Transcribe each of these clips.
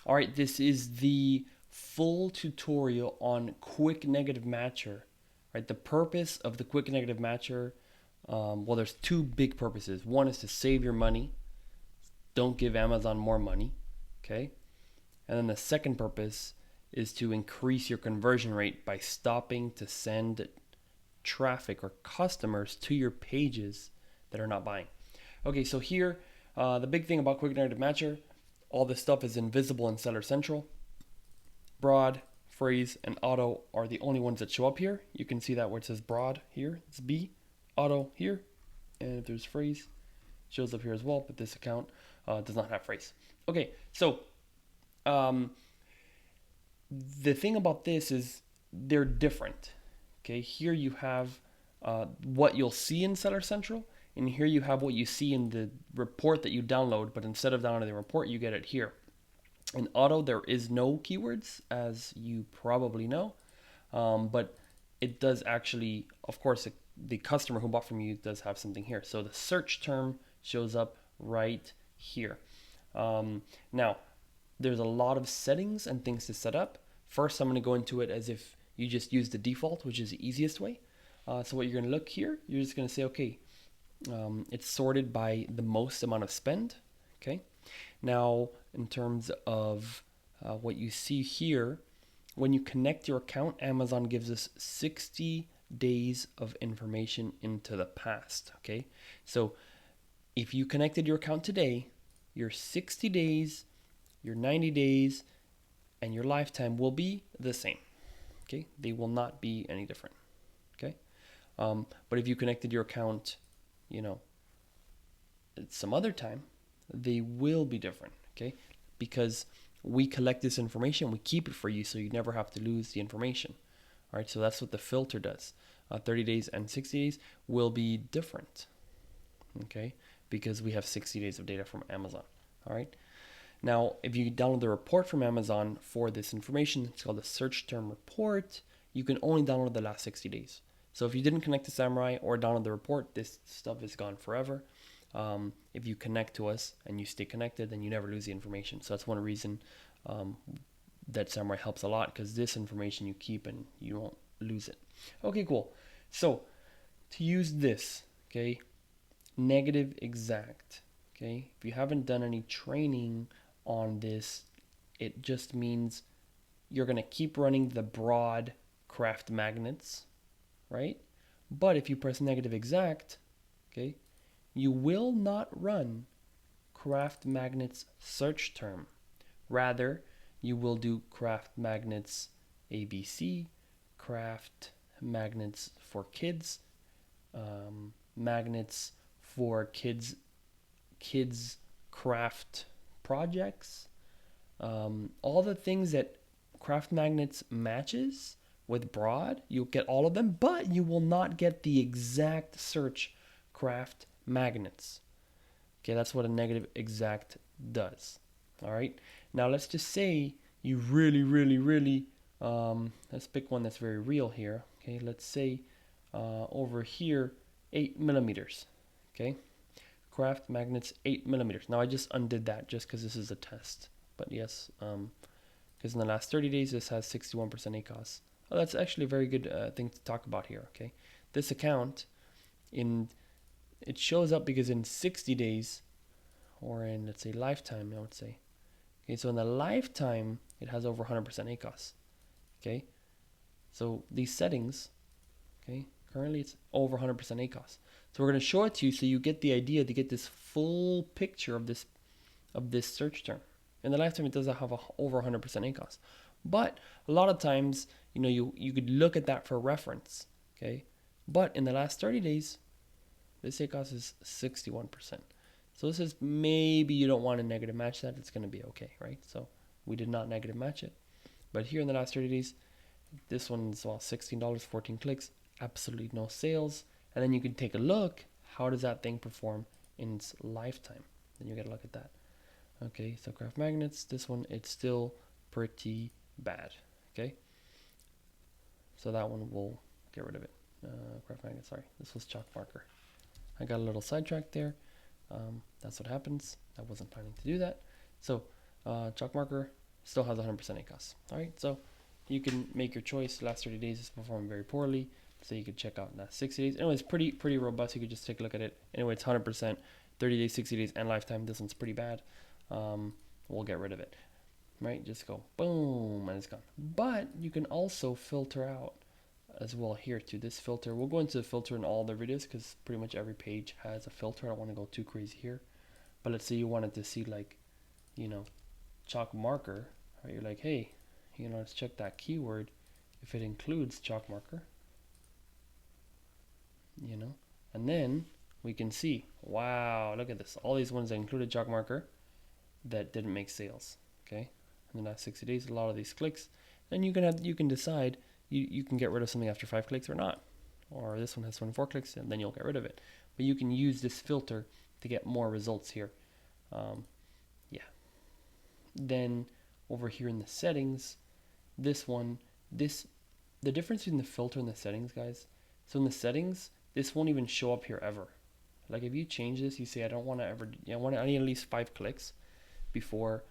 All right, this is the full tutorial on quick negative matcher. Right, the purpose of the quick negative matcher, well, there's two big purposes. One is to save your money. Don't give Amazon more money, okay? And then the second purpose is to increase your conversion rate by stopping to send traffic or customers to your pages that are not buying. Okay, so here, the big thing about quick negative matcher, all this stuff is invisible in Seller Central. Broad, phrase, and auto are the only ones that show up here. You can see that where it says broad here, it's B, auto here, and if there's phrase, it shows up here as well, but this account does not have phrase. Okay, so the thing about this is they're different. Okay, here you have what you'll see in Seller Central, and here you have what you see in the report that you download, but instead of downloading the report, you get it here. In auto, there is no keywords, as you probably know, but it does actually, of course, the customer who bought from you does have something here. So the search term shows up right here. Now, there's a lot of settings and things to set up. First, I'm going to go into it as if you just use the default, which is the easiest way. So what you're going to look here, you're just going to say, okay, it's sorted by the most amount of spend. Okay. Now, in terms of what you see here, when you connect your account, Amazon gives us 60 days of information into the past. Okay. So if you connected your account today, your 60 days, your 90 days, and your lifetime will be the same. Okay. They will not be any different. Okay. But if you connected your account, at some other time, they will be different, okay? Because we collect this information, we keep it for you so you never have to lose the information. All right, so that's what the filter does. 30 days and 60 days will be different, okay? Because we have 60 days of data from Amazon, all right? Now, if you download the report from Amazon for this information, it's called the search term report, you can only download the last 60 days. So if you didn't connect to Samurai or download the report, this stuff is gone forever. If you connect to us and you stay connected, then you never lose the information. So that's one reason that Samurai helps a lot, because this information you keep and you won't lose it. Okay, cool. So to use this, okay, negative exact, okay, if you haven't done any training on this, it just means you're going to keep running the broad craft magnets, right? But if you press negative exact, okay, you will not run craft magnets search term. Rather, you will do craft magnets ABC, craft magnets for kids, magnets for kids craft projects, all the things that craft magnets matches with broad, you'll get all of them, but you will not get the exact search craft magnets. Okay, that's what a negative exact does. All right, now let's just say you really let's pick one that's very real here. Okay, let's say over here 8 millimeters. Okay, craft magnets 8 millimeters. Now I just undid that just because this is a test, but yes, because in the last 30 days this has 61% ACOS. Oh, that's actually a very good thing to talk about here. Okay, this account it shows up because in 60 days, or in, let's say, lifetime, I would say. Okay, so in the lifetime, it has over 100% ACOS. Okay, so these settings, okay, currently it's over 100% ACOS. So we're going to show it to you so you get the idea to get this full picture of this search term. In the lifetime, it does have over 100% ACOS. But a lot of times, you could look at that for reference. Okay, but in the last 30 days, this ACOS is 61%. So this is maybe you don't want to negative match that. It's going to be okay, right? So we did not negative match it. But here in the last 30 days, this one's $16, 14 clicks, absolutely no sales. And then you can take a look, how does that thing perform in its lifetime? Then you get a look at that. Okay, so craft magnets, this one, it's still pretty bad, okay? So that one, we'll get rid of it. Craft magnet, sorry, this was chalk marker. I got a little sidetracked there. That's what happens. I wasn't planning to do that. So chalk marker, still has 100% ACOS. All right, so you can make your choice. Last 30 days is performing very poorly, so you could check out last 60 days. Anyway, it's pretty robust. You could just take a look at it. Anyway, it's 100%, 30 days, 60 days, and lifetime. This one's pretty bad. We'll get rid of it. Right, just go boom, and it's gone. But you can also filter out as well here to this filter. We'll go into the filter in all the videos because pretty much every page has a filter. I don't want to go too crazy here. But let's say you wanted to see like, chalk marker, right? You're like, hey, let's check that keyword if it includes chalk marker, and then we can see, wow, look at this. All these ones that included chalk marker that didn't make sales, okay? In the last 60 days, a lot of these clicks. Then you can decide you can get rid of something after 5 clicks or not. Or this one has 24 clicks, and then you'll get rid of it. But you can use this filter to get more results here. Yeah. Then over here in the settings, the difference between the filter and the settings, guys. So in the settings, this won't even show up here ever. Like if you change this, you say I don't want to ever, I need at least 5 clicks before,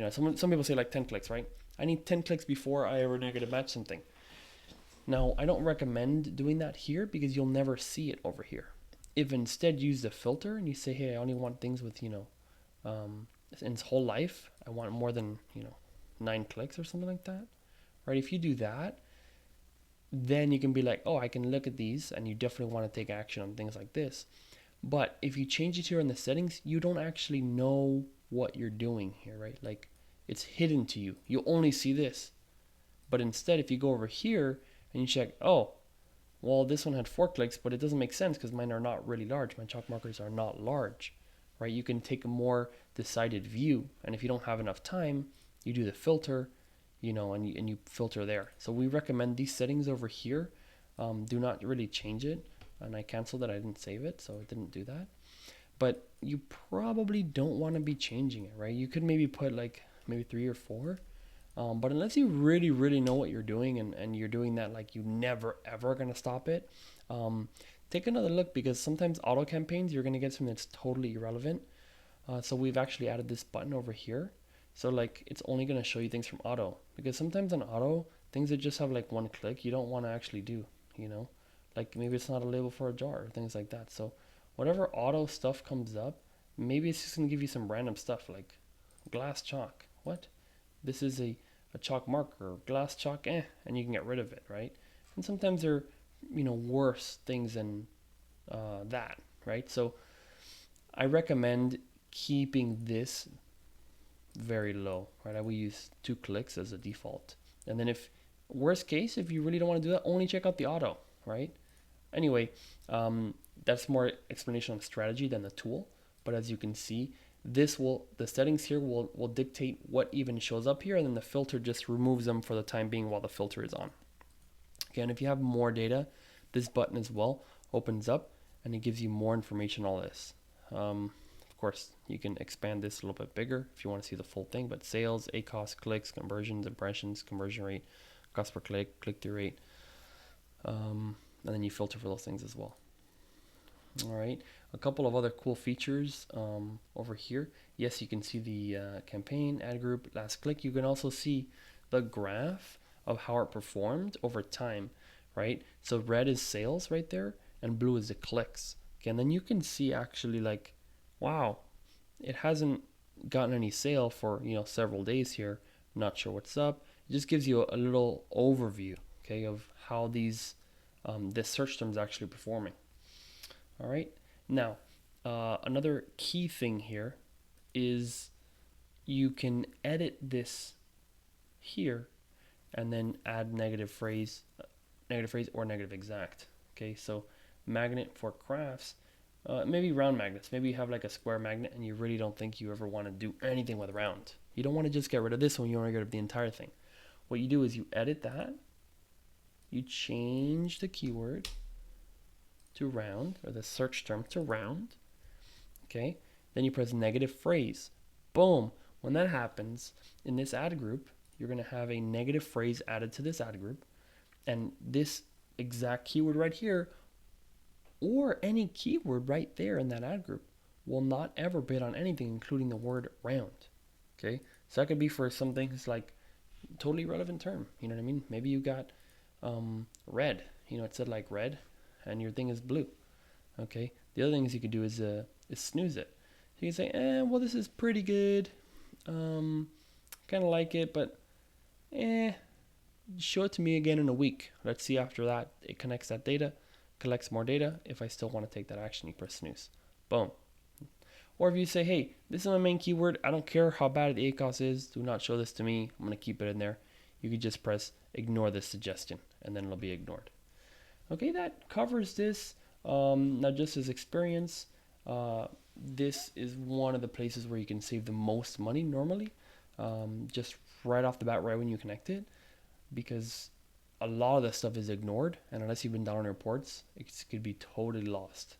some people say like 10 clicks, right? I need 10 clicks before I ever negative match something. Now, I don't recommend doing that here because you'll never see it over here. If instead you use the filter and you say, hey, I only want things with, in its whole life, I want more than, 9 clicks or something like that, right? If you do that, then you can be like, oh, I can look at these, and you definitely want to take action on things like this. But if you change it here in the settings, you don't actually know what you're doing here, right? Like it's hidden to you. You only see this. But instead, if you go over here and you check, oh, well, this one had 4 clicks, but it doesn't make sense because mine are not really large. My chalk markers are not large, right? You can take a more decided view. And if you don't have enough time, you do the filter, and you filter there. So we recommend these settings over here. Do not really change it. And I canceled it. I didn't save it, so it didn't do that. But you probably don't want to be changing it, right? You could maybe put like maybe 3 or 4. But unless you really, really know what you're doing and you're doing that like you never, ever going to stop it, take another look because sometimes auto campaigns, you're going to get something that's totally irrelevant. So we've actually added this button over here. So like it's only going to show you things from auto because sometimes on auto, things that just have like 1 click, you don't want to actually do, like maybe it's not a label for a jar or things like that. So whatever auto stuff comes up, maybe it's just going to give you some random stuff like glass chalk. What? This is a chalk marker, glass chalk, and you can get rid of it, right? And sometimes they're, worse things than that, right? So I recommend keeping this very low, right? We use 2 clicks as a default. And then if, worst case, if you really don't want to do that, only check out the auto, right? Anyway, that's more explanation on strategy than the tool. But as you can see, the settings here will dictate what even shows up here, and then the filter just removes them for the time being while the filter is on. Okay, and if you have more data, this button as well opens up and it gives you more information on all this. Of course, you can expand this a little bit bigger if you want to see the full thing, but sales, ACOS, clicks, conversions, impressions, conversion rate, cost per click, click-through rate, and then you filter for those things as well. All right, a couple of other cool features over here. Yes, you can see the campaign, ad group, last click. You can also see the graph of how it performed over time, right? So red is sales right there, and blue is the clicks. Okay, and then you can see actually like, wow, it hasn't gotten any sale for several days here. Not sure what's up. It just gives you a little overview, okay, of how these this search term is actually performing. All right, now another key thing here is you can edit this here and then add negative phrase or negative exact. Okay, so magnet for crafts, maybe round magnets. Maybe you have like a square magnet and you really don't think you ever want to do anything with round. You don't want to just get rid of this one, you want to get rid of the entire thing. What you do is you edit that, you change the keyword to round, or the search term to round, okay? Then you press negative phrase. Boom. When that happens, in this ad group, you're going to have a negative phrase added to this ad group, and this exact keyword right here, or any keyword right there in that ad group, will not ever bid on anything, including the word round, okay? So that could be for some things like totally relevant term. You know what I mean? Maybe you got red. You know, it said like red, and your thing is blue. Okay. The other things you could do is snooze it. So you can say, well, this is pretty good. Kind of like it, but show it to me again in a week. Let's see after that it connects that data, collects more data. If I still want to take that action, you press snooze. Boom. Or if you say, hey, this is my main keyword. I don't care how bad the ACOS is. Do not show this to me. I'm going to keep it in there. You could just press ignore this suggestion, and then it'll be ignored. Okay, that covers this. Now, just as experience, this is one of the places where you can save the most money normally, just right off the bat, right when you connect it, because a lot of this stuff is ignored, and unless you've been down on reports, it could be totally lost.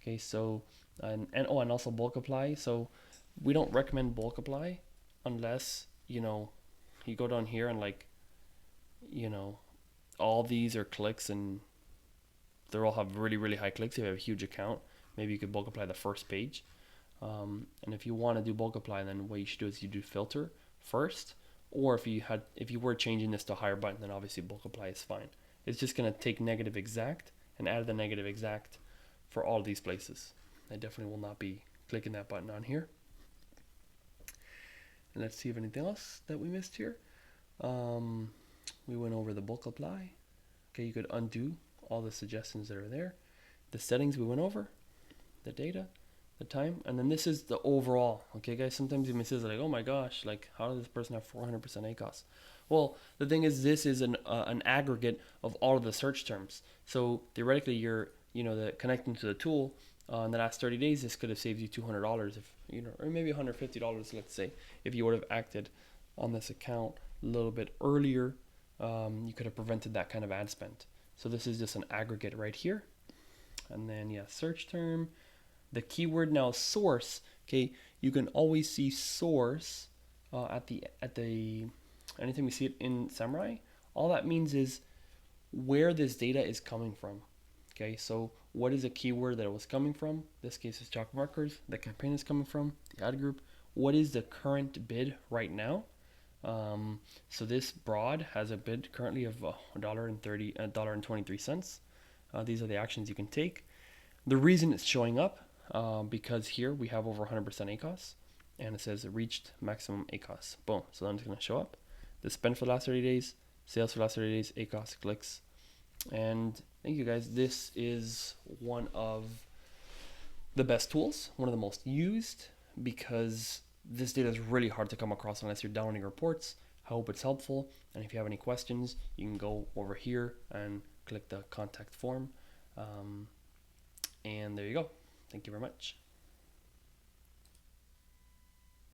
Okay, so and also bulk apply. So we don't recommend bulk apply unless you go down here and like all these are clicks and they all have really really high clicks. If you have a huge account, maybe you could bulk apply the first page. And if you want to do bulk apply, then what you should do is you do filter first. Or if you were changing this to higher button, then obviously bulk apply is fine. It's just gonna take negative exact and add the negative exact for all these places. I definitely will not be clicking that button on here. And let's see if anything else that we missed here. We went over the bulk apply. Okay, you could undo all the suggestions that are there. The settings we went over, the data, the time, and then this is the overall. Okay, guys, sometimes you miss it like, oh my gosh, like how does this person have 400% ACOS? Well, the thing is, this is an aggregate of all of the search terms. So theoretically, you're the connecting to the tool in the last 30 days, this could have saved you $200 if or maybe $150, let's say, if you would have acted on this account a little bit earlier. You could have prevented that kind of ad spend. So this is just an aggregate right here, and then search term. The keyword now source. Okay, you can always see source at the anytime you see it in Samurai. All that means is where this data is coming from. Okay, so what is a keyword that it was coming from? This case is chalk markers. The campaign is coming from the ad group. What is the current bid right now? So this broad has a bid currently of $1.23. These are the actions you can take. The reason it's showing up because here we have over 100% ACOS, and it says reached maximum ACOS. Boom. So then it's going to show up. The spend for the last 30 days, sales for the last 30 days, ACOS, clicks. And thank you guys. This is one of the best tools, one of the most used, because this data is really hard to come across unless you're downloading reports. I hope it's helpful. And if you have any questions, you can go over here and click the contact form. And there you go. Thank you very much.